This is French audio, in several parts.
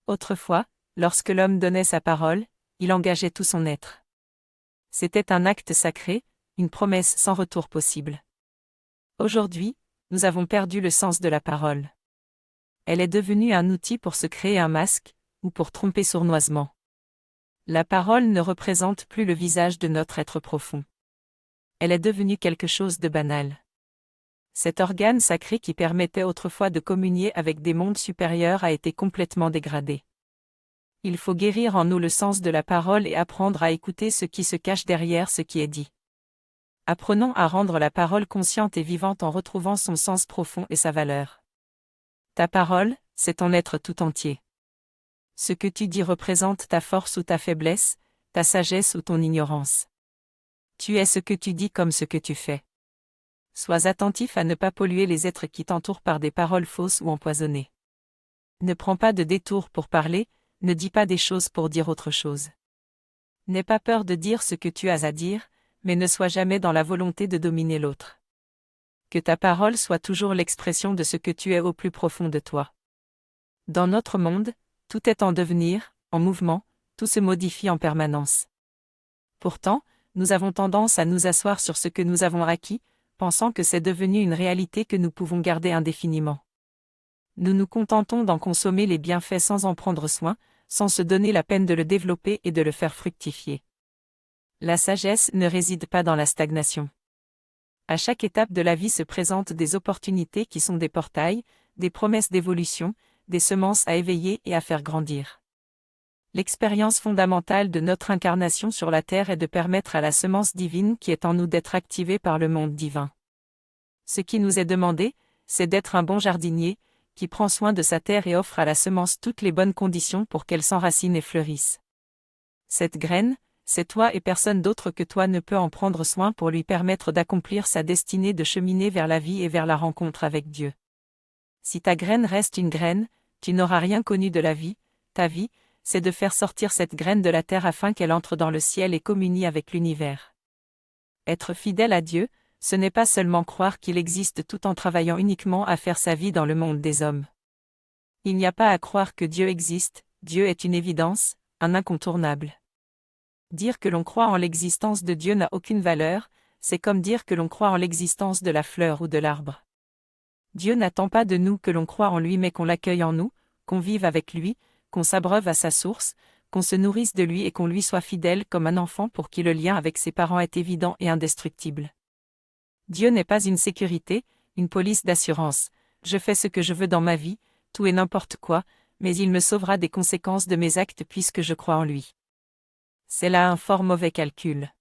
Autrefois, lorsque l'homme donnait sa parole, il engageait tout son être. C'était un acte sacré, une promesse sans retour possible. Aujourd'hui, nous avons perdu le sens de la parole. Elle est devenue un outil pour se créer un masque, ou pour tromper sournoisement. La parole ne représente plus le visage de notre être profond. Elle est devenue quelque chose de banal. Cet organe sacré qui permettait autrefois de communier avec des mondes supérieurs a été complètement dégradé. Il faut guérir en nous le sens de la parole et apprendre à écouter ce qui se cache derrière ce qui est dit. Apprenons à rendre la parole consciente et vivante en retrouvant son sens profond et sa valeur. Ta parole, c'est ton être tout entier. Ce que tu dis représente ta force ou ta faiblesse, ta sagesse ou ton ignorance. Tu es ce que tu dis comme ce que tu fais. Sois attentif à ne pas polluer les êtres qui t'entourent par des paroles fausses ou empoisonnées. Ne prends pas de détour pour parler, ne dis pas des choses pour dire autre chose. N'aie pas peur de dire ce que tu as à dire, mais ne sois jamais dans la volonté de dominer l'autre. Que ta parole soit toujours l'expression de ce que tu es au plus profond de toi. Dans notre monde, tout est en devenir, en mouvement, tout se modifie en permanence. Pourtant, nous avons tendance à nous asseoir sur ce que nous avons acquis, pensant que c'est devenu une réalité que nous pouvons garder indéfiniment. Nous nous contentons d'en consommer les bienfaits sans en prendre soin, sans se donner la peine de le développer et de le faire fructifier. La sagesse ne réside pas dans la stagnation. À chaque étape de la vie se présentent des opportunités qui sont des portails, des promesses d'évolution, des semences à éveiller et à faire grandir. L'expérience fondamentale de notre incarnation sur la Terre est de permettre à la semence divine qui est en nous d'être activée par le monde divin. Ce qui nous est demandé, c'est d'être un bon jardinier, qui prend soin de sa terre et offre à la semence toutes les bonnes conditions pour qu'elle s'enracine et fleurisse. Cette graine, c'est toi et personne d'autre que toi ne peut en prendre soin pour lui permettre d'accomplir sa destinée de cheminer vers la vie et vers la rencontre avec Dieu. Si ta graine reste une graine, tu n'auras rien connu de la vie, ta vie, c'est de faire sortir cette graine de la terre afin qu'elle entre dans le ciel et communie avec l'univers. Être fidèle à Dieu, ce n'est pas seulement croire qu'il existe tout en travaillant uniquement à faire sa vie dans le monde des hommes. Il n'y a pas à croire que Dieu existe, Dieu est une évidence, un incontournable. Dire que l'on croit en l'existence de Dieu n'a aucune valeur, c'est comme dire que l'on croit en l'existence de la fleur ou de l'arbre. Dieu n'attend pas de nous que l'on croie en lui mais qu'on l'accueille en nous, qu'on vive avec lui, qu'on s'abreuve à sa source, qu'on se nourrisse de lui et qu'on lui soit fidèle comme un enfant pour qui le lien avec ses parents est évident et indestructible. Dieu n'est pas une sécurité, une police d'assurance. Je fais ce que je veux dans ma vie, tout et n'importe quoi, mais il me sauvera des conséquences de mes actes puisque je crois en lui. C'est là un fort mauvais calcul.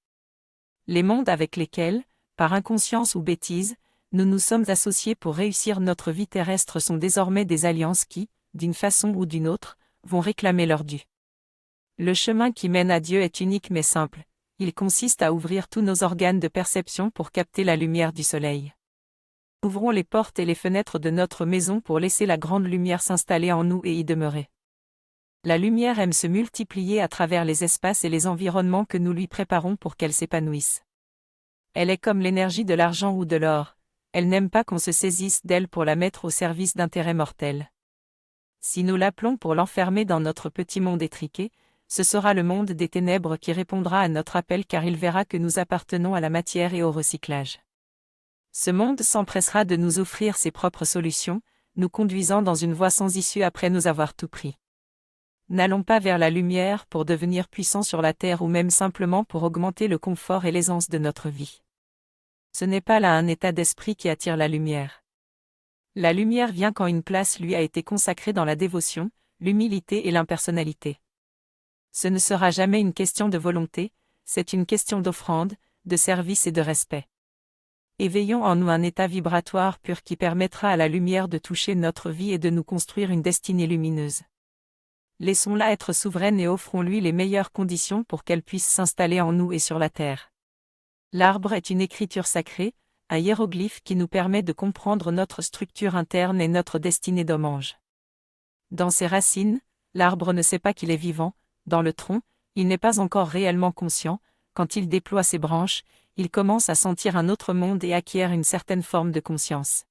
Les mondes avec lesquels, par inconscience ou bêtise, nous nous sommes associés pour réussir notre vie terrestre sont désormais des alliances qui, d'une façon ou d'une autre, vont réclamer leur dû. Le chemin qui mène à Dieu est unique mais simple. Il consiste à ouvrir tous nos organes de perception pour capter la lumière du soleil. Ouvrons les portes et les fenêtres de notre maison pour laisser la grande lumière s'installer en nous et y demeurer. La lumière aime se multiplier à travers les espaces et les environnements que nous lui préparons pour qu'elle s'épanouisse. Elle est comme l'énergie de l'argent ou de l'or, elle n'aime pas qu'on se saisisse d'elle pour la mettre au service d'intérêts mortels. Si nous l'appelons pour l'enfermer dans notre petit monde étriqué, ce sera le monde des ténèbres qui répondra à notre appel car il verra que nous appartenons à la matière et au recyclage. Ce monde s'empressera de nous offrir ses propres solutions, nous conduisant dans une voie sans issue après nous avoir tout pris. N'allons pas vers la lumière pour devenir puissants sur la terre ou même simplement pour augmenter le confort et l'aisance de notre vie. Ce n'est pas là un état d'esprit qui attire la lumière. La lumière vient quand une place lui a été consacrée dans la dévotion, l'humilité et l'impersonnalité. Ce ne sera jamais une question de volonté, c'est une question d'offrande, de service et de respect. Éveillons en nous un état vibratoire pur qui permettra à la lumière de toucher notre vie et de nous construire une destinée lumineuse. Laissons-la être souveraine et offrons-lui les meilleures conditions pour qu'elle puisse s'installer en nous et sur la terre. L'arbre est une écriture sacrée, un hiéroglyphe qui nous permet de comprendre notre structure interne et notre destinée d'homme-ange. Dans ses racines, l'arbre ne sait pas qu'il est vivant. Dans le tronc, il n'est pas encore réellement conscient, quand il déploie ses branches, il commence à sentir un autre monde et acquiert une certaine forme de conscience.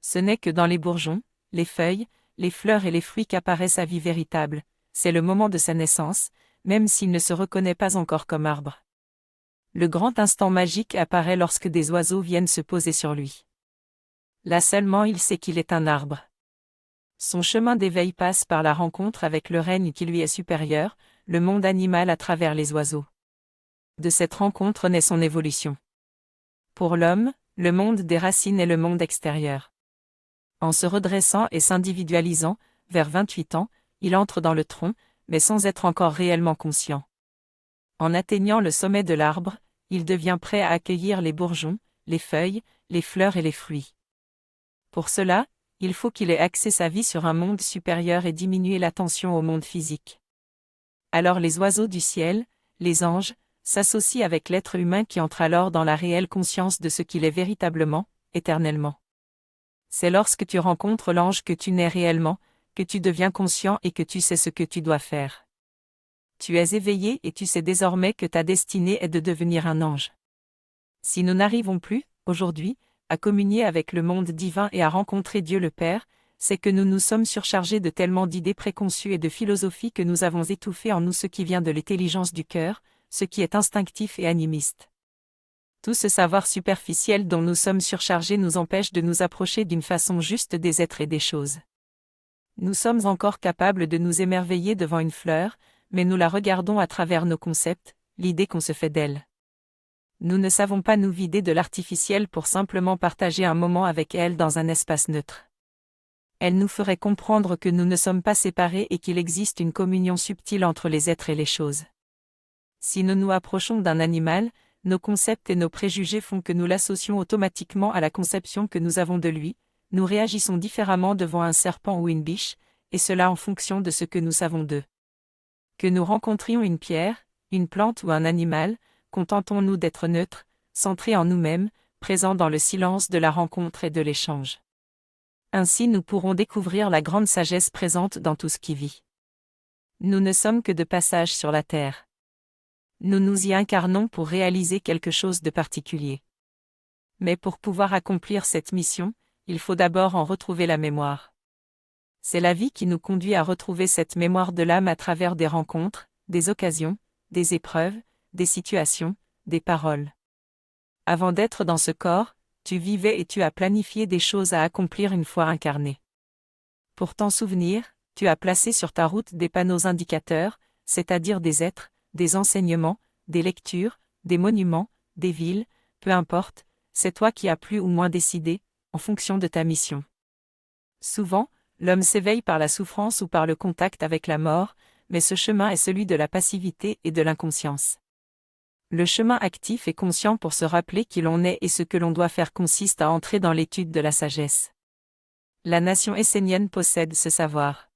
Ce n'est que dans les bourgeons, les feuilles, les fleurs et les fruits qu'apparaît sa vie véritable, c'est le moment de sa naissance, même s'il ne se reconnaît pas encore comme arbre. Le grand instant magique apparaît lorsque des oiseaux viennent se poser sur lui. Là seulement il sait qu'il est un arbre. Son chemin d'éveil passe par la rencontre avec le règne qui lui est supérieur, le monde animal à travers les oiseaux. De cette rencontre naît son évolution. Pour l'homme, le monde des racines est le monde extérieur. En se redressant et s'individualisant, vers 28 ans, il entre dans le tronc, mais sans être encore réellement conscient. En atteignant le sommet de l'arbre, il devient prêt à accueillir les bourgeons, les feuilles, les fleurs et les fruits. Pour cela, il faut qu'il ait axé sa vie sur un monde supérieur et diminué l'attention au monde physique. Alors les oiseaux du ciel, les anges, s'associent avec l'être humain qui entre alors dans la réelle conscience de ce qu'il est véritablement, éternellement. C'est lorsque tu rencontres l'ange que tu nais réellement, que tu deviens conscient et que tu sais ce que tu dois faire. Tu es éveillé et tu sais désormais que ta destinée est de devenir un ange. Si nous n'arrivons plus, aujourd'hui, à communier avec le monde divin et à rencontrer Dieu le Père, c'est que nous nous sommes surchargés de tellement d'idées préconçues et de philosophies que nous avons étouffé en nous ce qui vient de l'intelligence du cœur, ce qui est instinctif et animiste. Tout ce savoir superficiel dont nous sommes surchargés nous empêche de nous approcher d'une façon juste des êtres et des choses. Nous sommes encore capables de nous émerveiller devant une fleur, mais nous la regardons à travers nos concepts, l'idée qu'on se fait d'elle. Nous ne savons pas nous vider de l'artificiel pour simplement partager un moment avec elle dans un espace neutre. Elle nous ferait comprendre que nous ne sommes pas séparés et qu'il existe une communion subtile entre les êtres et les choses. Si nous nous approchons d'un animal, nos concepts et nos préjugés font que nous l'associons automatiquement à la conception que nous avons de lui, nous réagissons différemment devant un serpent ou une biche, et cela en fonction de ce que nous savons d'eux. Que nous rencontrions une pierre, une plante ou un animal, contentons-nous d'être neutres, centrés en nous-mêmes, présents dans le silence de la rencontre et de l'échange. Ainsi nous pourrons découvrir la grande sagesse présente dans tout ce qui vit. Nous ne sommes que de passage sur la terre. Nous nous y incarnons pour réaliser quelque chose de particulier. Mais pour pouvoir accomplir cette mission, il faut d'abord en retrouver la mémoire. C'est la vie qui nous conduit à retrouver cette mémoire de l'âme à travers des rencontres, des occasions, des épreuves, des situations, des paroles. Avant d'être dans ce corps, tu vivais et tu as planifié des choses à accomplir une fois incarné. Pour t'en souvenir, tu as placé sur ta route des panneaux indicateurs, c'est-à-dire des êtres, des enseignements, des lectures, des monuments, des villes, peu importe, c'est toi qui as plus ou moins décidé, en fonction de ta mission. Souvent, l'homme s'éveille par la souffrance ou par le contact avec la mort, mais ce chemin est celui de la passivité et de l'inconscience. Le chemin actif et conscient pour se rappeler qui l'on est et ce que l'on doit faire consiste à entrer dans l'étude de la sagesse. La nation essénienne possède ce savoir.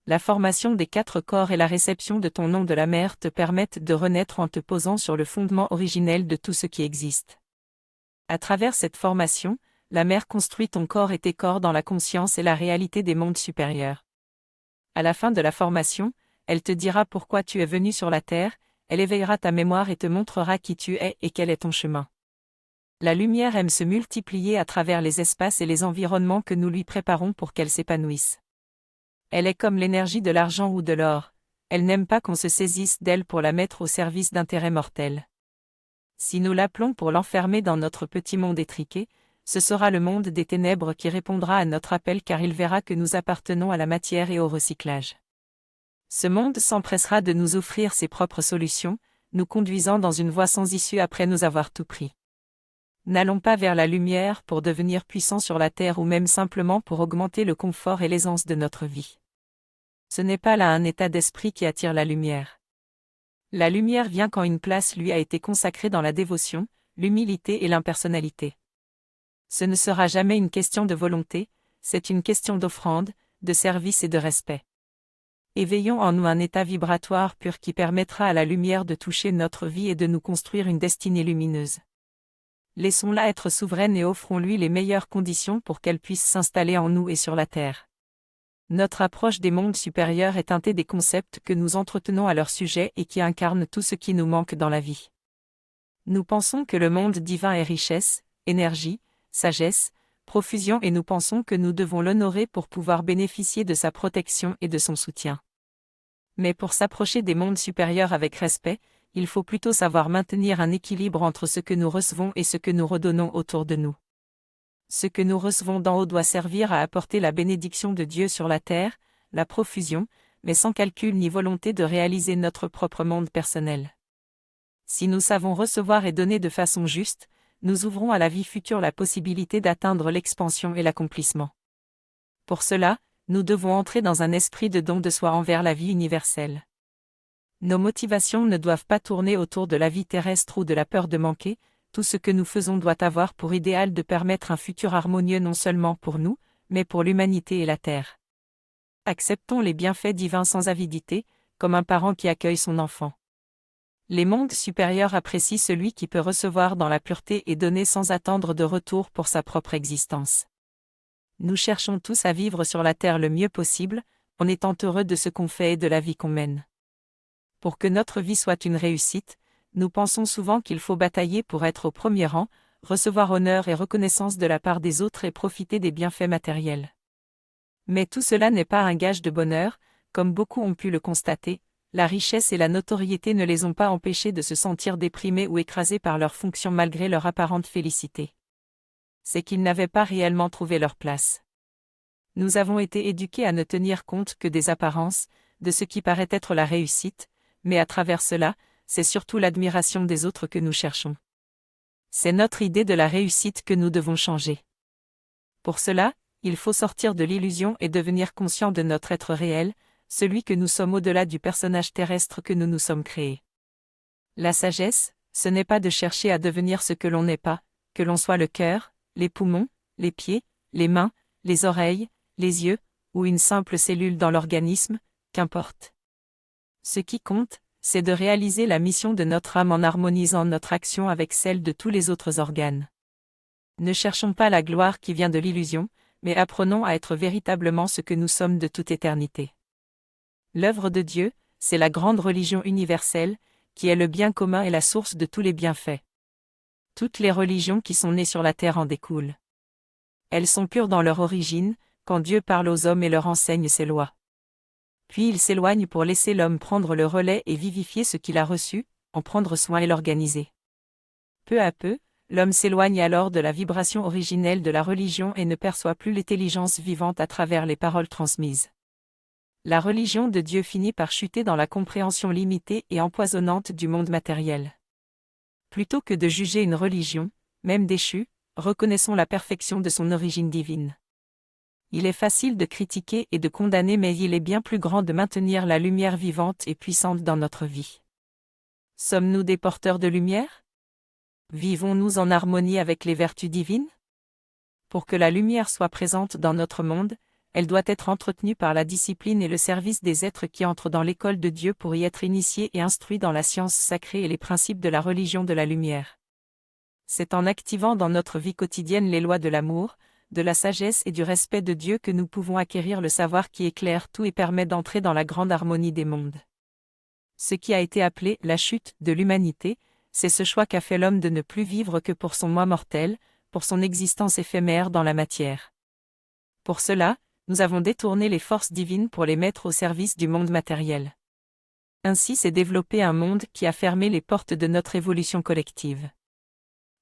La formation des 4 corps et la réception de ton nom de la mer te permettent de renaître en te posant sur le fondement originel de tout ce qui existe. À travers cette formation, la mer construit ton corps et tes corps dans la conscience et la réalité des mondes supérieurs. À la fin de la formation, elle te dira pourquoi tu es venu sur la terre, elle éveillera ta mémoire et te montrera qui tu es et quel est ton chemin. La lumière aime se multiplier à travers les espaces et les environnements que nous lui préparons pour qu'elle s'épanouisse. Elle est comme l'énergie de l'argent ou de l'or, elle n'aime pas qu'on se saisisse d'elle pour la mettre au service d'intérêts mortels. Si nous l'appelons pour l'enfermer dans notre petit monde étriqué, ce sera le monde des ténèbres qui répondra à notre appel car il verra que nous appartenons à la matière et au recyclage. Ce monde s'empressera de nous offrir ses propres solutions, nous conduisant dans une voie sans issue après nous avoir tout pris. N'allons pas vers la lumière pour devenir puissants sur la terre ou même simplement pour augmenter le confort et l'aisance de notre vie. Ce n'est pas là un état d'esprit qui attire la lumière. La lumière vient quand une place lui a été consacrée dans la dévotion, l'humilité et l'impersonnalité. Ce ne sera jamais une question de volonté, c'est une question d'offrande, de service et de respect. Éveillons en nous un état vibratoire pur qui permettra à la lumière de toucher notre vie et de nous construire une destinée lumineuse. Laissons-la être souveraine et offrons-lui les meilleures conditions pour qu'elle puisse s'installer en nous et sur la terre. Notre approche des mondes supérieurs est teintée des concepts que nous entretenons à leur sujet et qui incarnent tout ce qui nous manque dans la vie. Nous pensons que le monde divin est richesse, énergie, sagesse, profusion et nous pensons que nous devons l'honorer pour pouvoir bénéficier de sa protection et de son soutien. Mais pour s'approcher des mondes supérieurs avec respect, il faut plutôt savoir maintenir un équilibre entre ce que nous recevons et ce que nous redonnons autour de nous. Ce que nous recevons d'en haut doit servir à apporter la bénédiction de Dieu sur la terre, la profusion, mais sans calcul ni volonté de réaliser notre propre monde personnel. Si nous savons recevoir et donner de façon juste, nous ouvrons à la vie future la possibilité d'atteindre l'expansion et l'accomplissement. Pour cela, nous devons entrer dans un esprit de don de soi envers la vie universelle. Nos motivations ne doivent pas tourner autour de la vie terrestre ou de la peur de manquer, tout ce que nous faisons doit avoir pour idéal de permettre un futur harmonieux non seulement pour nous, mais pour l'humanité et la Terre. Acceptons les bienfaits divins sans avidité, comme un parent qui accueille son enfant. Les mondes supérieurs apprécient celui qui peut recevoir dans la pureté et donner sans attendre de retour pour sa propre existence. Nous cherchons tous à vivre sur la terre le mieux possible, en étant heureux de ce qu'on fait et de la vie qu'on mène. Pour que notre vie soit une réussite, nous pensons souvent qu'il faut batailler pour être au premier rang, recevoir honneur et reconnaissance de la part des autres et profiter des bienfaits matériels. Mais tout cela n'est pas un gage de bonheur, comme beaucoup ont pu le constater. La richesse et la notoriété ne les ont pas empêchés de se sentir déprimés ou écrasés par leurs fonctions malgré leur apparente félicité. C'est qu'ils n'avaient pas réellement trouvé leur place. Nous avons été éduqués à ne tenir compte que des apparences, de ce qui paraît être la réussite, mais à travers cela, c'est surtout l'admiration des autres que nous cherchons. C'est notre idée de la réussite que nous devons changer. Pour cela, il faut sortir de l'illusion et devenir conscient de notre être réel, celui que nous sommes au-delà du personnage terrestre que nous nous sommes créés. La sagesse, ce n'est pas de chercher à devenir ce que l'on n'est pas, que l'on soit le cœur, les poumons, les pieds, les mains, les oreilles, les yeux, ou une simple cellule dans l'organisme, qu'importe. Ce qui compte, c'est de réaliser la mission de notre âme en harmonisant notre action avec celle de tous les autres organes. Ne cherchons pas la gloire qui vient de l'illusion, mais apprenons à être véritablement ce que nous sommes de toute éternité. L'œuvre de Dieu, c'est la grande religion universelle, qui est le bien commun et la source de tous les bienfaits. Toutes les religions qui sont nées sur la terre en découlent. Elles sont pures dans leur origine, quand Dieu parle aux hommes et leur enseigne ses lois. Puis il s'éloigne pour laisser l'homme prendre le relais et vivifier ce qu'il a reçu, en prendre soin et l'organiser. Peu à peu, l'homme s'éloigne alors de la vibration originelle de la religion et ne perçoit plus l'intelligence vivante à travers les paroles transmises. La religion de Dieu finit par chuter dans la compréhension limitée et empoisonnante du monde matériel. Plutôt que de juger une religion, même déchue, reconnaissons la perfection de son origine divine. Il est facile de critiquer et de condamner, mais il est bien plus grand de maintenir la lumière vivante et puissante dans notre vie. Sommes-nous des porteurs de lumière? Vivons-nous en harmonie avec les vertus divines? Pour que la lumière soit présente dans notre monde, elle doit être entretenue par la discipline et le service des êtres qui entrent dans l'école de Dieu pour y être initiés et instruits dans la science sacrée et les principes de la religion de la lumière. C'est en activant dans notre vie quotidienne les lois de l'amour, de la sagesse et du respect de Dieu que nous pouvons acquérir le savoir qui éclaire tout et permet d'entrer dans la grande harmonie des mondes. Ce qui a été appelé la chute de l'humanité, c'est ce choix qu'a fait l'homme de ne plus vivre que pour son moi mortel, pour son existence éphémère dans la matière. Pour cela, nous avons détourné les forces divines pour les mettre au service du monde matériel. Ainsi s'est développé un monde qui a fermé les portes de notre évolution collective.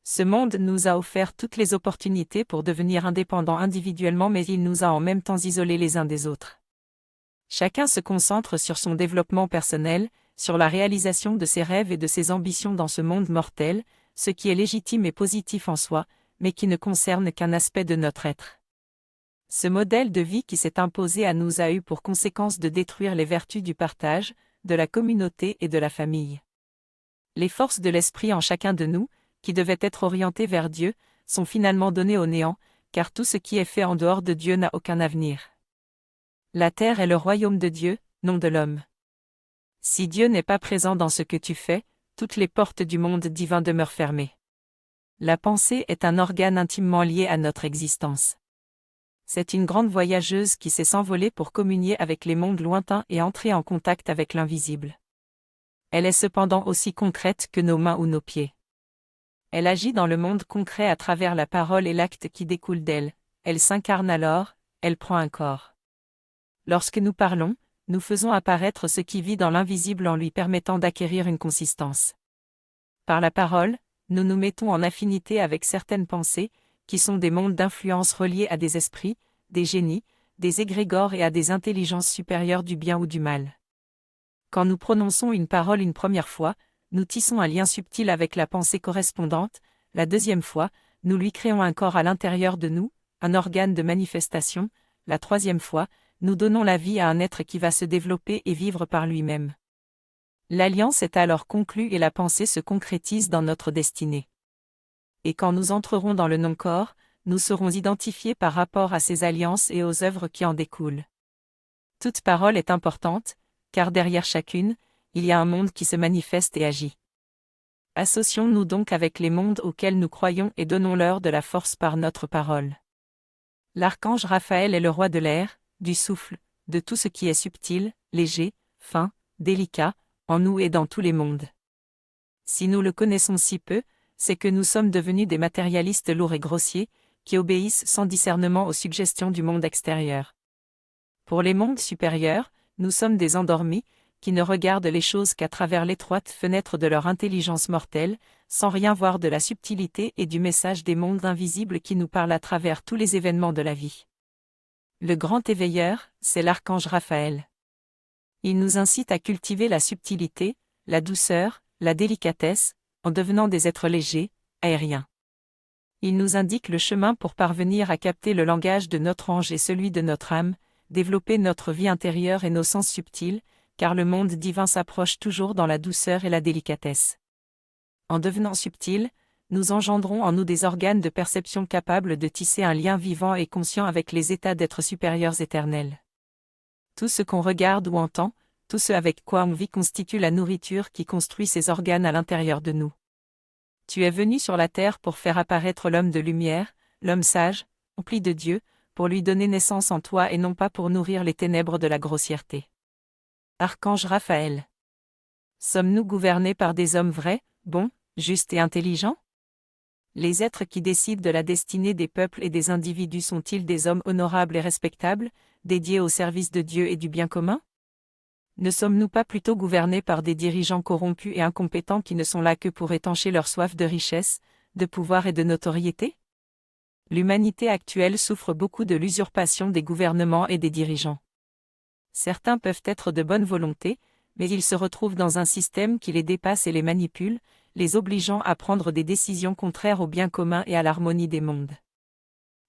Ce monde nous a offert toutes les opportunités pour devenir indépendants individuellement, mais il nous a en même temps isolés les uns des autres. Chacun se concentre sur son développement personnel, sur la réalisation de ses rêves et de ses ambitions dans ce monde mortel, ce qui est légitime et positif en soi, mais qui ne concerne qu'un aspect de notre être. Ce modèle de vie qui s'est imposé à nous a eu pour conséquence de détruire les vertus du partage, de la communauté et de la famille. Les forces de l'esprit en chacun de nous, qui devaient être orientées vers Dieu, sont finalement données au néant, car tout ce qui est fait en dehors de Dieu n'a aucun avenir. La terre est le royaume de Dieu, non de l'homme. Si Dieu n'est pas présent dans ce que tu fais, toutes les portes du monde divin demeurent fermées. La pensée est un organe intimement lié à notre existence. C'est une grande voyageuse qui sait s'envoler pour communier avec les mondes lointains et entrer en contact avec l'invisible. Elle est cependant aussi concrète que nos mains ou nos pieds. Elle agit dans le monde concret à travers la parole et l'acte qui découle d'elle. Elle s'incarne alors, elle prend un corps. Lorsque nous parlons, nous faisons apparaître ce qui vit dans l'invisible en lui permettant d'acquérir une consistance. Par la parole, nous nous mettons en affinité avec certaines pensées, qui sont des mondes d'influence reliés à des esprits, des génies, des égrégores et à des intelligences supérieures du bien ou du mal. Quand nous prononçons une parole une première fois, nous tissons un lien subtil avec la pensée correspondante, la deuxième fois, nous lui créons un corps à l'intérieur de nous, un organe de manifestation, la troisième fois, nous donnons la vie à un être qui va se développer et vivre par lui-même. L'alliance est alors conclue et la pensée se concrétise dans notre destinée. Et quand nous entrerons dans le non-corps, nous serons identifiés par rapport à ces alliances et aux œuvres qui en découlent. Toute parole est importante, car derrière chacune, il y a un monde qui se manifeste et agit. Associons-nous donc avec les mondes auxquels nous croyons et donnons-leur de la force par notre parole. L'archange Raphaël est le roi de l'air, du souffle, de tout ce qui est subtil, léger, fin, délicat, en nous et dans tous les mondes. Si nous le connaissons si peu, c'est que nous sommes devenus des matérialistes lourds et grossiers, qui obéissent sans discernement aux suggestions du monde extérieur. Pour les mondes supérieurs, nous sommes des endormis, qui ne regardent les choses qu'à travers l'étroite fenêtre de leur intelligence mortelle, sans rien voir de la subtilité et du message des mondes invisibles qui nous parlent à travers tous les événements de la vie. Le grand éveilleur, c'est l'archange Raphaël. Il nous incite à cultiver la subtilité, la douceur, la délicatesse, en devenant des êtres légers, aériens. Il nous indique le chemin pour parvenir à capter le langage de notre ange et celui de notre âme, développer notre vie intérieure et nos sens subtils, car le monde divin s'approche toujours dans la douceur et la délicatesse. En devenant subtils, nous engendrons en nous des organes de perception capables de tisser un lien vivant et conscient avec les états d'êtres supérieurs éternels. Tout ce qu'on regarde ou entend, tout ce avec quoi on vit constitue la nourriture qui construit ces organes à l'intérieur de nous. Tu es venu sur la terre pour faire apparaître l'homme de lumière, l'homme sage, rempli de Dieu, pour lui donner naissance en toi et non pas pour nourrir les ténèbres de la grossièreté. Archange Raphaël. Sommes-nous gouvernés par des hommes vrais, bons, justes et intelligents? Les êtres qui décident de la destinée des peuples et des individus sont-ils des hommes honorables et respectables, dédiés au service de Dieu et du bien commun? Ne sommes-nous pas plutôt gouvernés par des dirigeants corrompus et incompétents qui ne sont là que pour étancher leur soif de richesse, de pouvoir et de notoriété? L'humanité actuelle souffre beaucoup de l'usurpation des gouvernements et des dirigeants. Certains peuvent être de bonne volonté, mais ils se retrouvent dans un système qui les dépasse et les manipule, les obligeant à prendre des décisions contraires au bien commun et à l'harmonie des mondes.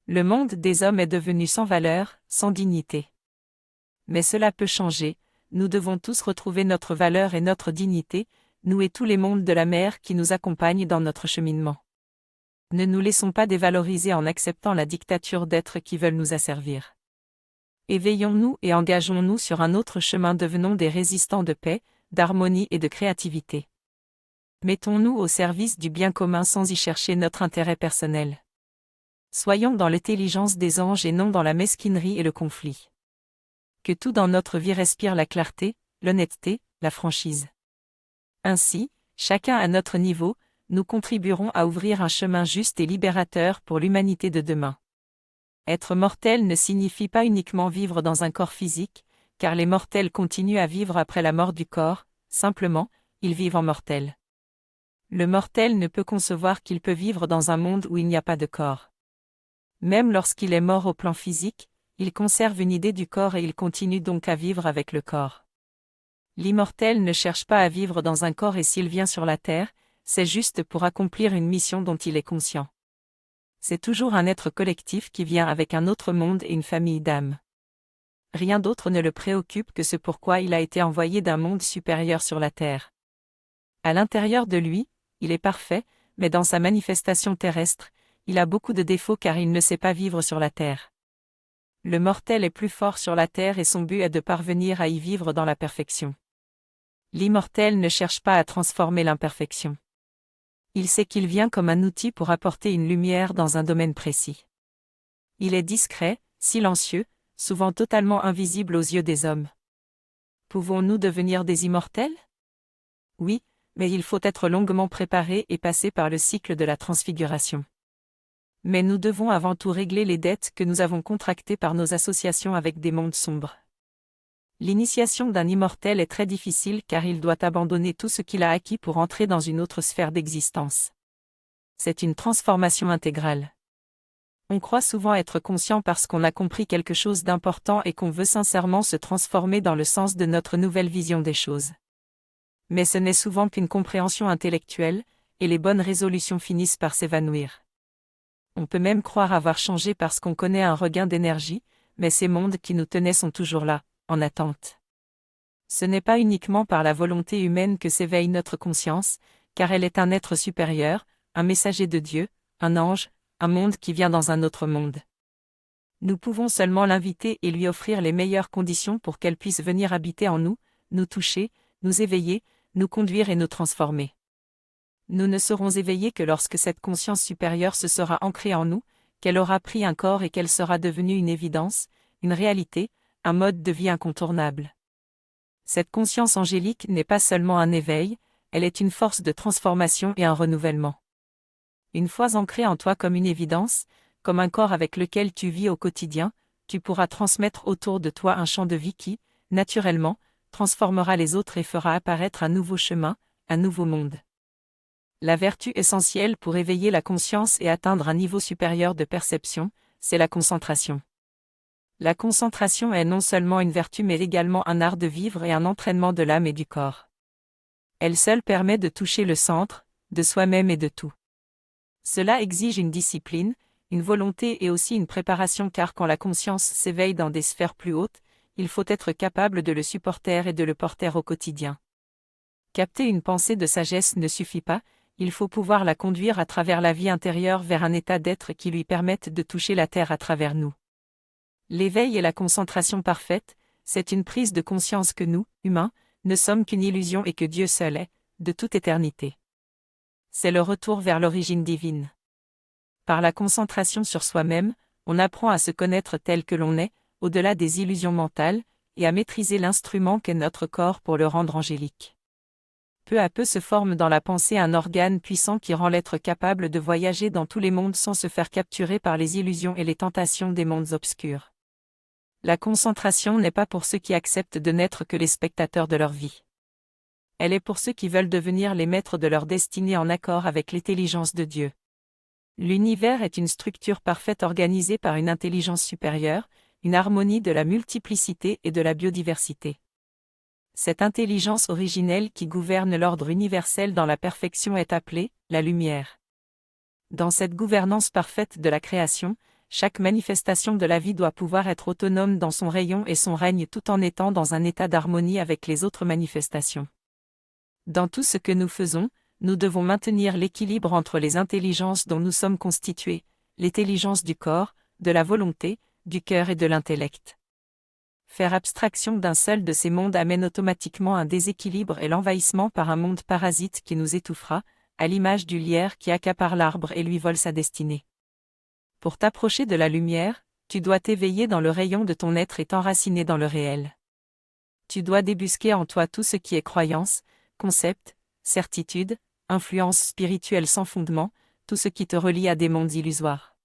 Le monde des hommes est devenu sans valeur, sans dignité. Mais cela peut changer, nous devons tous retrouver notre valeur et notre dignité, nous et tous les mondes de la mer qui nous accompagnent dans notre cheminement. Ne nous laissons pas dévaloriser en acceptant la dictature d'êtres qui veulent nous asservir. Éveillons-nous et engageons-nous sur un autre chemin, devenons des résistants de paix, d'harmonie et de créativité. Mettons-nous au service du bien commun sans y chercher notre intérêt personnel. Soyons dans l'intelligence des anges et non dans la mesquinerie et le conflit. Que tout dans notre vie respire la clarté, l'honnêteté, la franchise. Ainsi, chacun à notre niveau, nous contribuerons à ouvrir un chemin juste et libérateur pour l'humanité de demain. Être mortel ne signifie pas uniquement vivre dans un corps physique, car les mortels continuent à vivre après la mort du corps, simplement, ils vivent en mortel. Le mortel ne peut concevoir qu'il peut vivre dans un monde où il n'y a pas de corps. Même lorsqu'il est mort au plan physique, il conserve une idée du corps et il continue donc à vivre avec le corps. L'immortel ne cherche pas à vivre dans un corps et s'il vient sur la terre, c'est juste pour accomplir une mission dont il est conscient. C'est toujours un être collectif qui vient avec un autre monde et une famille d'âmes. Rien d'autre ne le préoccupe que ce pourquoi il a été envoyé d'un monde supérieur sur la terre. À l'intérieur de lui, il est parfait, mais dans sa manifestation terrestre, il a beaucoup de défauts car il ne sait pas vivre sur la terre. Le mortel est plus fort sur la terre et son but est de parvenir à y vivre dans la perfection. L'immortel ne cherche pas à transformer l'imperfection. Il sait qu'il vient comme un outil pour apporter une lumière dans un domaine précis. Il est discret, silencieux, souvent totalement invisible aux yeux des hommes. Pouvons-nous devenir des immortels? Oui, mais il faut être longuement préparé et passer par le cycle de la transfiguration. Mais nous devons avant tout régler les dettes que nous avons contractées par nos associations avec des mondes sombres. L'initiation d'un immortel est très difficile car il doit abandonner tout ce qu'il a acquis pour entrer dans une autre sphère d'existence. C'est une transformation intégrale. On croit souvent être conscient parce qu'on a compris quelque chose d'important et qu'on veut sincèrement se transformer dans le sens de notre nouvelle vision des choses. Mais ce n'est souvent qu'une compréhension intellectuelle, et les bonnes résolutions finissent par s'évanouir. On peut même croire avoir changé parce qu'on connaît un regain d'énergie, mais ces mondes qui nous tenaient sont toujours là, en attente. Ce n'est pas uniquement par la volonté humaine que s'éveille notre conscience, car elle est un être supérieur, un messager de Dieu, un ange, un monde qui vient dans un autre monde. Nous pouvons seulement l'inviter et lui offrir les meilleures conditions pour qu'elle puisse venir habiter en nous, nous toucher, nous éveiller, nous conduire et nous transformer. Nous ne serons éveillés que lorsque cette conscience supérieure se sera ancrée en nous, qu'elle aura pris un corps et qu'elle sera devenue une évidence, une réalité, un mode de vie incontournable. Cette conscience angélique n'est pas seulement un éveil, elle est une force de transformation et un renouvellement. Une fois ancrée en toi comme une évidence, comme un corps avec lequel tu vis au quotidien, tu pourras transmettre autour de toi un champ de vie qui, naturellement, transformera les autres et fera apparaître un nouveau chemin, un nouveau monde. La vertu essentielle pour éveiller la conscience et atteindre un niveau supérieur de perception, c'est la concentration. La concentration est non seulement une vertu mais également un art de vivre et un entraînement de l'âme et du corps. Elle seule permet de toucher le centre, de soi-même et de tout. Cela exige une discipline, une volonté et aussi une préparation car quand la conscience s'éveille dans des sphères plus hautes, il faut être capable de le supporter et de le porter au quotidien. Capter une pensée de sagesse ne suffit pas, il faut pouvoir la conduire à travers la vie intérieure vers un état d'être qui lui permette de toucher la terre à travers nous. L'éveil et la concentration parfaite, c'est une prise de conscience que nous, humains, ne sommes qu'une illusion et que Dieu seul est, de toute éternité. C'est le retour vers l'origine divine. Par la concentration sur soi-même, on apprend à se connaître tel que l'on est, au-delà des illusions mentales, et à maîtriser l'instrument qu'est notre corps pour le rendre angélique. Peu à peu se forme dans la pensée un organe puissant qui rend l'être capable de voyager dans tous les mondes sans se faire capturer par les illusions et les tentations des mondes obscurs. La concentration n'est pas pour ceux qui acceptent de n'être que les spectateurs de leur vie. Elle est pour ceux qui veulent devenir les maîtres de leur destinée en accord avec l'intelligence de Dieu. L'univers est une structure parfaite organisée par une intelligence supérieure, une harmonie de la multiplicité et de la biodiversité. Cette intelligence originelle qui gouverne l'ordre universel dans la perfection est appelée la lumière. Dans cette gouvernance parfaite de la création, chaque manifestation de la vie doit pouvoir être autonome dans son rayon et son règne tout en étant dans un état d'harmonie avec les autres manifestations. Dans tout ce que nous faisons, nous devons maintenir l'équilibre entre les intelligences dont nous sommes constitués, l'intelligence du corps, de la volonté, du cœur et de l'intellect. Faire abstraction d'un seul de ces mondes amène automatiquement un déséquilibre et l'envahissement par un monde parasite qui nous étouffera, à l'image du lierre qui accapare l'arbre et lui vole sa destinée. Pour t'approcher de la lumière, tu dois t'éveiller dans le rayon de ton être et t'enraciner dans le réel. Tu dois débusquer en toi tout ce qui est croyance, concept, certitude, influence spirituelle sans fondement, tout ce qui te relie à des mondes illusoires.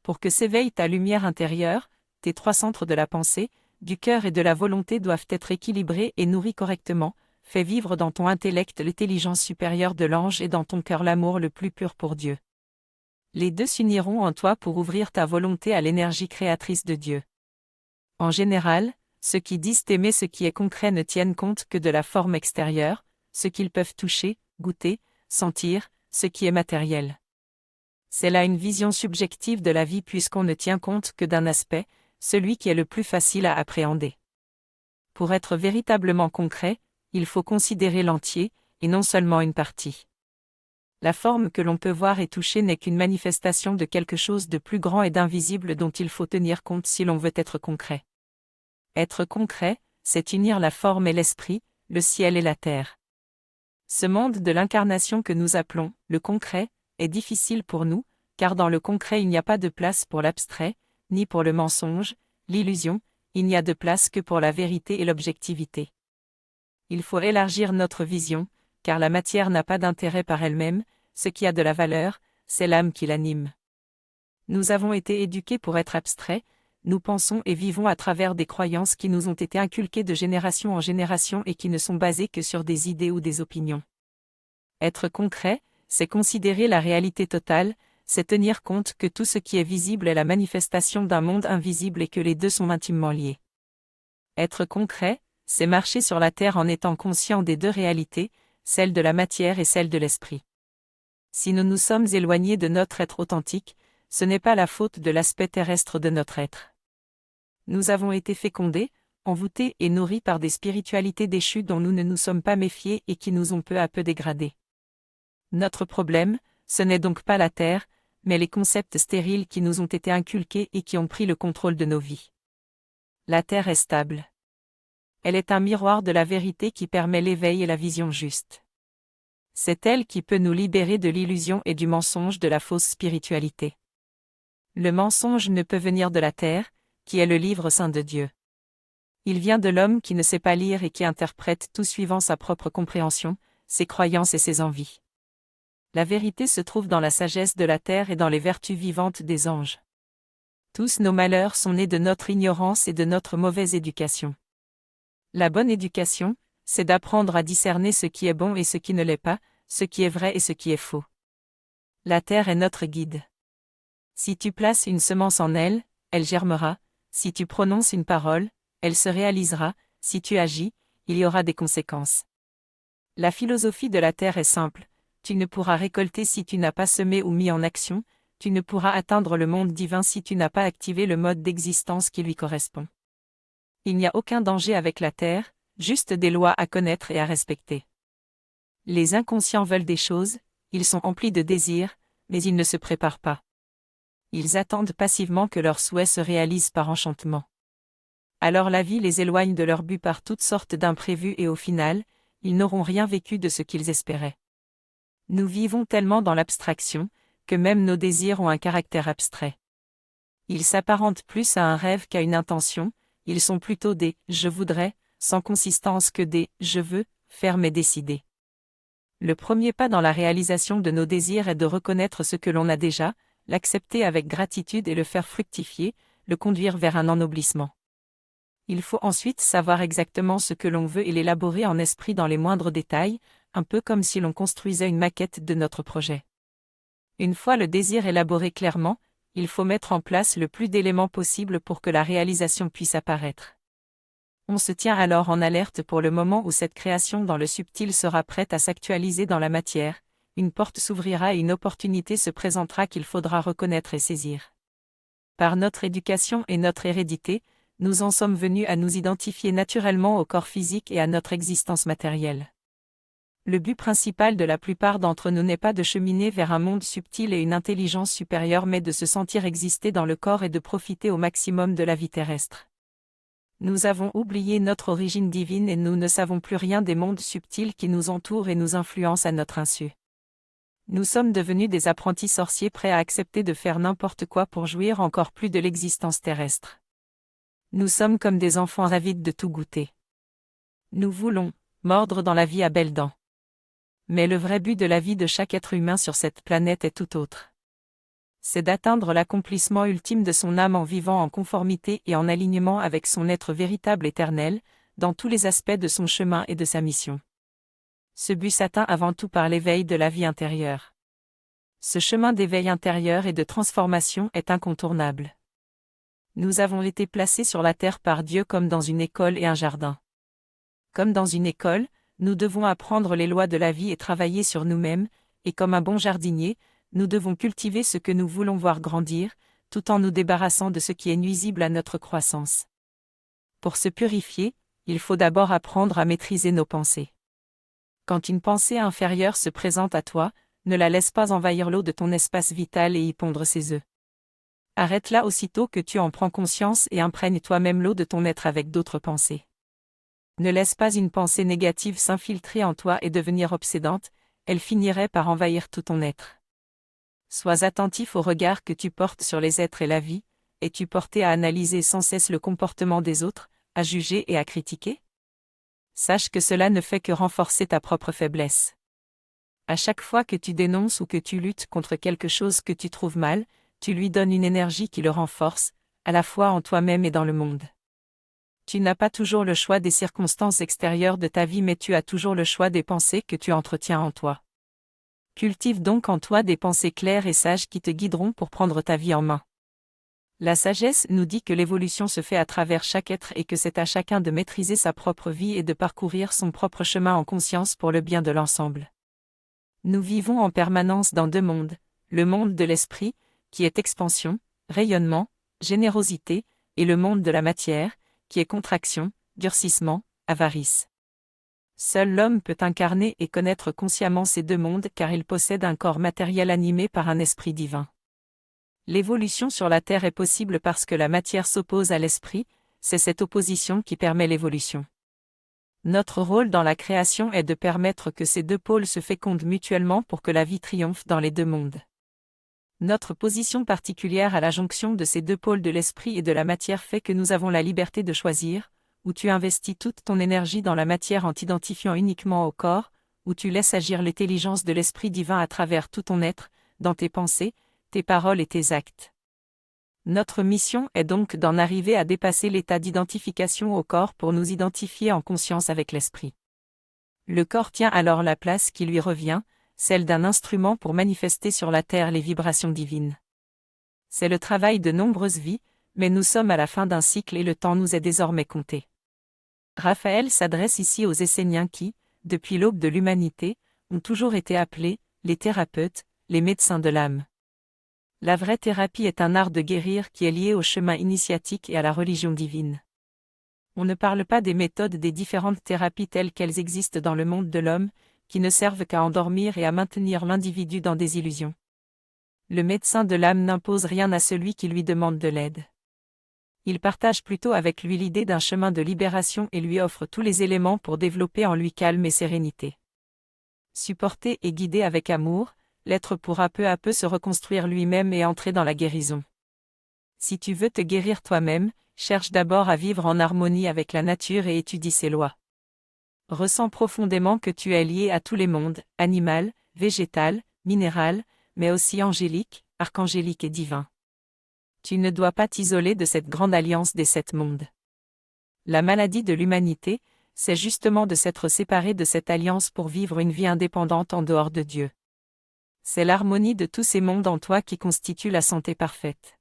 Pour que s'éveille ta lumière intérieure, tes trois centres de la pensée, du cœur et de la volonté doivent être équilibrés et nourris correctement, fais vivre dans ton intellect l'intelligence supérieure de l'ange et dans ton cœur l'amour le plus pur pour Dieu. Les deux s'uniront en toi pour ouvrir ta volonté à l'énergie créatrice de Dieu. En général, ceux qui disent aimer ce qui est concret ne tiennent compte que de la forme extérieure, ce qu'ils peuvent toucher, goûter, sentir, ce qui est matériel. C'est là une vision subjective de la vie puisqu'on ne tient compte que d'un aspect, celui qui est le plus facile à appréhender. Pour être véritablement concret, il faut considérer l'entier, et non seulement une partie. La forme que l'on peut voir et toucher n'est qu'une manifestation de quelque chose de plus grand et d'invisible dont il faut tenir compte si l'on veut être concret. Être concret, c'est unir la forme et l'esprit, le ciel et la terre. Ce monde de l'incarnation que nous appelons le concret est difficile pour nous, car dans le concret il n'y a pas de place pour l'abstrait, ni pour le mensonge, l'illusion, il n'y a de place que pour la vérité et l'objectivité. Il faut élargir notre vision, car la matière n'a pas d'intérêt par elle-même, ce qui a de la valeur, c'est l'âme qui l'anime. Nous avons été éduqués pour être abstraits, nous pensons et vivons à travers des croyances qui nous ont été inculquées de génération en génération et qui ne sont basées que sur des idées ou des opinions. Être concret, c'est considérer la réalité totale, c'est tenir compte que tout ce qui est visible est la manifestation d'un monde invisible et que les deux sont intimement liés. Être concret, c'est marcher sur la terre en étant conscient des deux réalités, celle de la matière et celle de l'esprit. Si nous nous sommes éloignés de notre être authentique, ce n'est pas la faute de l'aspect terrestre de notre être. Nous avons été fécondés, envoûtés et nourris par des spiritualités déchues dont nous ne nous sommes pas méfiés et qui nous ont peu à peu dégradés. Notre problème, ce n'est donc pas la terre, mais les concepts stériles qui nous ont été inculqués et qui ont pris le contrôle de nos vies. La terre est stable. Elle est un miroir de la vérité qui permet l'éveil et la vision juste. C'est elle qui peut nous libérer de l'illusion et du mensonge de la fausse spiritualité. Le mensonge ne peut venir de la terre, qui est le livre saint de Dieu. Il vient de l'homme qui ne sait pas lire et qui interprète tout suivant sa propre compréhension, ses croyances et ses envies. La vérité se trouve dans la sagesse de la terre et dans les vertus vivantes des anges. Tous nos malheurs sont nés de notre ignorance et de notre mauvaise éducation. La bonne éducation, c'est d'apprendre à discerner ce qui est bon et ce qui ne l'est pas, ce qui est vrai et ce qui est faux. La terre est notre guide. Si tu places une semence en elle, elle germera, si tu prononces une parole, elle se réalisera, si tu agis, il y aura des conséquences. La philosophie de la terre est simple, tu ne pourras récolter si tu n'as pas semé ou mis en action, tu ne pourras atteindre le monde divin si tu n'as pas activé le mode d'existence qui lui correspond. Il n'y a aucun danger avec la terre, juste des lois à connaître et à respecter. Les inconscients veulent des choses, ils sont emplis de désirs, mais ils ne se préparent pas. Ils attendent passivement que leurs souhaits se réalisent par enchantement. Alors la vie les éloigne de leur but par toutes sortes d'imprévus et au final, ils n'auront rien vécu de ce qu'ils espéraient. Nous vivons tellement dans l'abstraction, que même nos désirs ont un caractère abstrait. Ils s'apparentent plus à un rêve qu'à une intention, ils sont plutôt des « je voudrais », sans consistance que des « je veux », fermes et décidés. Le premier pas dans la réalisation de nos désirs est de reconnaître ce que l'on a déjà, l'accepter avec gratitude et le faire fructifier, le conduire vers un ennoblissement. Il faut ensuite savoir exactement ce que l'on veut et l'élaborer en esprit dans les moindres détails, un peu comme si l'on construisait une maquette de notre projet. Une fois le désir élaboré clairement, il faut mettre en place le plus d'éléments possible pour que la réalisation puisse apparaître. On se tient alors en alerte pour le moment où cette création dans le subtil sera prête à s'actualiser dans la matière, une porte s'ouvrira et une opportunité se présentera qu'il faudra reconnaître et saisir. Par notre éducation et notre hérédité, nous en sommes venus à nous identifier naturellement au corps physique et à notre existence matérielle. Le but principal de la plupart d'entre nous n'est pas de cheminer vers un monde subtil et une intelligence supérieure mais de se sentir exister dans le corps et de profiter au maximum de la vie terrestre. Nous avons oublié notre origine divine et nous ne savons plus rien des mondes subtils qui nous entourent et nous influencent à notre insu. Nous sommes devenus des apprentis sorciers prêts à accepter de faire n'importe quoi pour jouir encore plus de l'existence terrestre. Nous sommes comme des enfants avides de tout goûter. Nous voulons mordre dans la vie à belles dents. Mais le vrai but de la vie de chaque être humain sur cette planète est tout autre. C'est d'atteindre l'accomplissement ultime de son âme en vivant en conformité et en alignement avec son être véritable éternel, dans tous les aspects de son chemin et de sa mission. Ce but s'atteint avant tout par l'éveil de la vie intérieure. Ce chemin d'éveil intérieur et de transformation est incontournable. Nous avons été placés sur la terre par Dieu comme dans une école et un jardin. Comme dans une école, nous devons apprendre les lois de la vie et travailler sur nous-mêmes, et comme un bon jardinier, nous devons cultiver ce que nous voulons voir grandir, tout en nous débarrassant de ce qui est nuisible à notre croissance. Pour se purifier, il faut d'abord apprendre à maîtriser nos pensées. Quand une pensée inférieure se présente à toi, ne la laisse pas envahir l'eau de ton espace vital et y pondre ses œufs. Arrête-la aussitôt que tu en prends conscience et imprègne toi-même l'eau de ton être avec d'autres pensées. Ne laisse pas une pensée négative s'infiltrer en toi et devenir obsédante, elle finirait par envahir tout ton être. Sois attentif au regard que tu portes sur les êtres et la vie, es-tu porté à analyser sans cesse le comportement des autres, à juger et à critiquer ? Sache que cela ne fait que renforcer ta propre faiblesse. À chaque fois que tu dénonces ou que tu luttes contre quelque chose que tu trouves mal, tu lui donnes une énergie qui le renforce, à la fois en toi-même et dans le monde. Tu n'as pas toujours le choix des circonstances extérieures de ta vie, mais tu as toujours le choix des pensées que tu entretiens en toi. Cultive donc en toi des pensées claires et sages qui te guideront pour prendre ta vie en main. La sagesse nous dit que l'évolution se fait à travers chaque être et que c'est à chacun de maîtriser sa propre vie et de parcourir son propre chemin en conscience pour le bien de l'ensemble. Nous vivons en permanence dans deux mondes, le monde de l'esprit, qui est expansion, rayonnement, générosité, et le monde de la matière, qui est contraction, durcissement, avarice. Seul l'homme peut incarner et connaître consciemment ces deux mondes car il possède un corps matériel animé par un esprit divin. L'évolution sur la Terre est possible parce que la matière s'oppose à l'esprit, c'est cette opposition qui permet l'évolution. Notre rôle dans la création est de permettre que ces deux pôles se fécondent mutuellement pour que la vie triomphe dans les deux mondes. Notre position particulière à la jonction de ces deux pôles de l'esprit et de la matière fait que nous avons la liberté de choisir, ou tu investis toute ton énergie dans la matière en t'identifiant uniquement au corps, ou tu laisses agir l'intelligence de l'esprit divin à travers tout ton être, dans tes pensées, tes paroles et tes actes. Notre mission est donc d'en arriver à dépasser l'état d'identification au corps pour nous identifier en conscience avec l'esprit. Le corps tient alors la place qui lui revient, celle d'un instrument pour manifester sur la terre les vibrations divines. C'est le travail de nombreuses vies, mais nous sommes à la fin d'un cycle et le temps nous est désormais compté. Raphaël s'adresse ici aux Esséniens qui, depuis l'aube de l'humanité, ont toujours été appelés les thérapeutes, les médecins de l'âme. La vraie thérapie est un art de guérir qui est lié au chemin initiatique et à la religion divine. On ne parle pas des méthodes des différentes thérapies telles qu'elles existent dans le monde de l'homme, qui ne servent qu'à endormir et à maintenir l'individu dans des illusions. Le médecin de l'âme n'impose rien à celui qui lui demande de l'aide. Il partage plutôt avec lui l'idée d'un chemin de libération et lui offre tous les éléments pour développer en lui calme et sérénité. Supporté et guidé avec amour, l'être pourra peu à peu se reconstruire lui-même et entrer dans la guérison. Si tu veux te guérir toi-même, cherche d'abord à vivre en harmonie avec la nature et étudie ses lois. Ressens profondément que tu es lié à tous les mondes, animal, végétal, minéral, mais aussi angélique, archangélique et divin. Tu ne dois pas t'isoler de cette grande alliance des 7 mondes. La maladie de l'humanité, c'est justement de s'être séparé de cette alliance pour vivre une vie indépendante en dehors de Dieu. C'est l'harmonie de tous ces mondes en toi qui constitue la santé parfaite.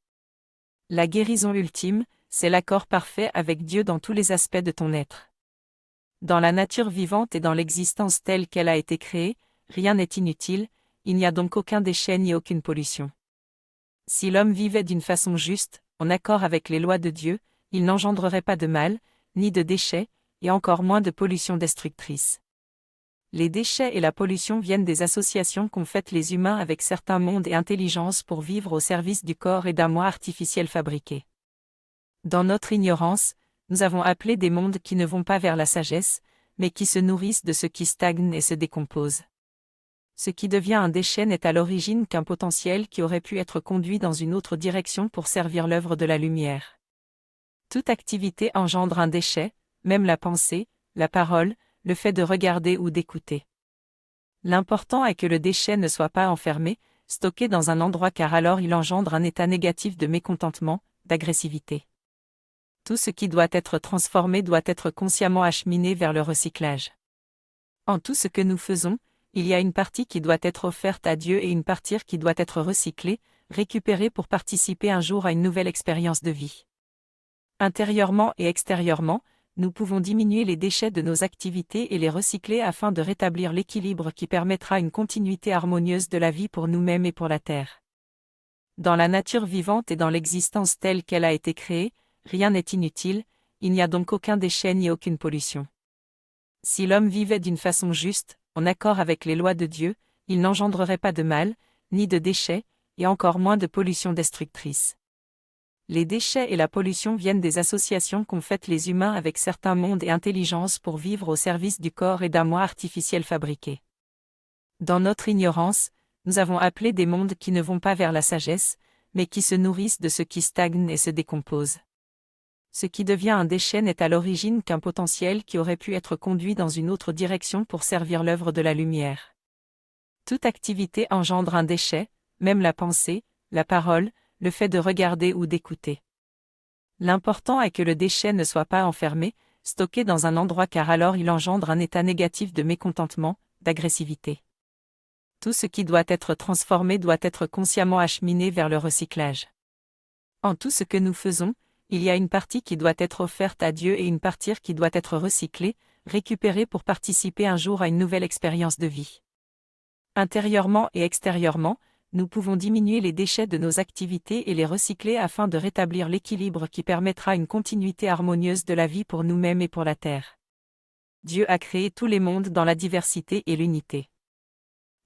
La guérison ultime, c'est l'accord parfait avec Dieu dans tous les aspects de ton être. Dans la nature vivante et dans l'existence telle qu'elle a été créée, rien n'est inutile, il n'y a donc aucun déchet ni aucune pollution. Si l'homme vivait d'une façon juste, en accord avec les lois de Dieu, il n'engendrerait pas de mal, ni de déchets, et encore moins de pollution destructrice. Les déchets et la pollution viennent des associations qu'ont faites les humains avec certains mondes et intelligences pour vivre au service du corps et d'un moi artificiel fabriqué. Dans notre ignorance, nous avons appelé des mondes qui ne vont pas vers la sagesse, mais qui se nourrissent de ce qui stagne et se décompose. Ce qui devient un déchet n'est à l'origine qu'un potentiel qui aurait pu être conduit dans une autre direction pour servir l'œuvre de la lumière. Toute activité engendre un déchet, même la pensée, la parole, le fait de regarder ou d'écouter. L'important est que le déchet ne soit pas enfermé, stocké dans un endroit car alors il engendre un état négatif de mécontentement, d'agressivité. Tout ce qui doit être transformé doit être consciemment acheminé vers le recyclage. En tout ce que nous faisons, il y a une partie qui doit être offerte à Dieu et une partie qui doit être recyclée, récupérée pour participer un jour à une nouvelle expérience de vie. Intérieurement et extérieurement, nous pouvons diminuer les déchets de nos activités et les recycler afin de rétablir l'équilibre qui permettra une continuité harmonieuse de la vie pour nous-mêmes et pour la Terre. Dans la nature vivante et dans l'existence telle qu'elle a été créée, rien n'est inutile, il n'y a donc aucun déchet ni aucune pollution. Si l'homme vivait d'une façon juste, en accord avec les lois de Dieu, il n'engendrerait pas de mal, ni de déchets, et encore moins de pollution destructrice. Les déchets et la pollution viennent des associations qu'ont faites les humains avec certains mondes et intelligences pour vivre au service du corps et d'un moi artificiel fabriqué. Dans notre ignorance, nous avons appelé des mondes qui ne vont pas vers la sagesse, mais qui se nourrissent de ce qui stagne et se décompose. Ce qui devient un déchet n'est à l'origine qu'un potentiel qui aurait pu être conduit dans une autre direction pour servir l'œuvre de la lumière. Toute activité engendre un déchet, même la pensée, la parole, le fait de regarder ou d'écouter. L'important est que le déchet ne soit pas enfermé, stocké dans un endroit car alors il engendre un état négatif de mécontentement, d'agressivité. Tout ce qui doit être transformé doit être consciemment acheminé vers le recyclage. En tout ce que nous faisons, il y a une partie qui doit être offerte à Dieu et une partie qui doit être recyclée, récupérée pour participer un jour à une nouvelle expérience de vie. Intérieurement et extérieurement, nous pouvons diminuer les déchets de nos activités et les recycler afin de rétablir l'équilibre qui permettra une continuité harmonieuse de la vie pour nous-mêmes et pour la Terre. Dieu a créé tous les mondes dans la diversité et l'unité.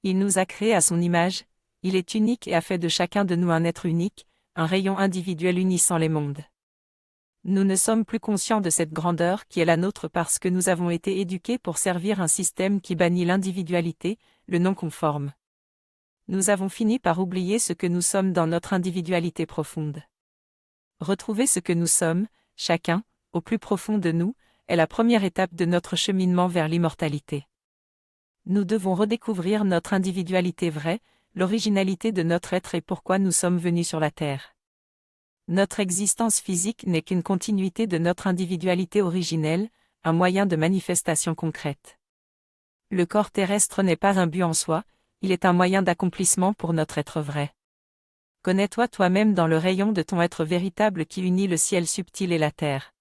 Il nous a créés à son image, il est unique et a fait de chacun de nous un être unique, un rayon individuel unissant les mondes. Nous ne sommes plus conscients de cette grandeur qui est la nôtre parce que nous avons été éduqués pour servir un système qui bannit l'individualité, le non-conforme. Nous avons fini par oublier ce que nous sommes dans notre individualité profonde. Retrouver ce que nous sommes, chacun, au plus profond de nous, est la première étape de notre cheminement vers l'immortalité. Nous devons redécouvrir notre individualité vraie, l'originalité de notre être et pourquoi nous sommes venus sur la Terre. Notre existence physique n'est qu'une continuité de notre individualité originelle, un moyen de manifestation concrète. Le corps terrestre n'est pas un but en soi, il est un moyen d'accomplissement pour notre être vrai. Connais-toi toi-même dans le rayon de ton être véritable qui unit le ciel subtil et la terre.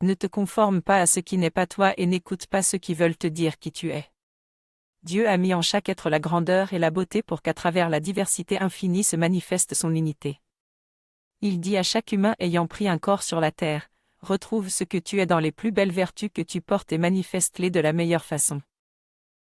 Ne te conforme pas à ce qui n'est pas toi et n'écoute pas ceux qui veulent te dire qui tu es. Dieu a mis en chaque être la grandeur et la beauté pour qu'à travers la diversité infinie se manifeste son unité. Il dit à chaque humain ayant pris un corps sur la terre, retrouve ce que tu es dans les plus belles vertus que tu portes et manifeste-les de la meilleure façon.